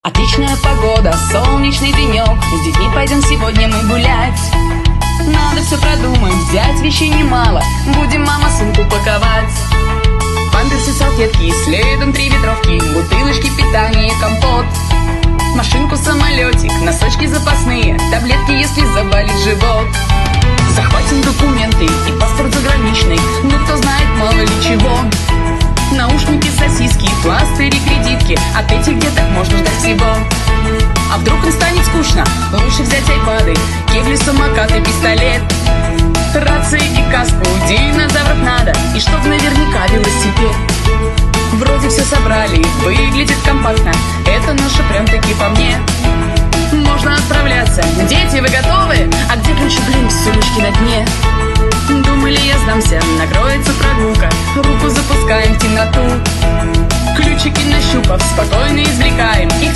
Отличная погода, солнечный денек, с детьми пойдем сегодня мы гулять. Надо все продумать, взять вещей немало, будем, мама, сумку паковать. Памперсы, салфетки, следом 3 ветровки, бутылочки, питание, компот. Машинку, самолетик, носочки запасные, таблетки, если заболит живот. Захватим документы и паспорт заграничный, ну кто знает, мало ли чего. Наушники, сосиски, пластыри, кредитки, от этих деток можно ждать всего. А вдруг им станет скучно, лучше взять айпады, кегли, самокаты, пистолет. Рации и каску, динозавров надо, и чтоб наверняка велосипед. Вроде все собрали, выглядит компактно, это наша прям-таки по мне. Можно отправляться, дети, вы готовы? А где ключи, блин, в сумочке на дне? Думали, я сдамся, накроется прогулка, руку запускаем в темноту. Ключики нащупав, спокойно извлекаем их.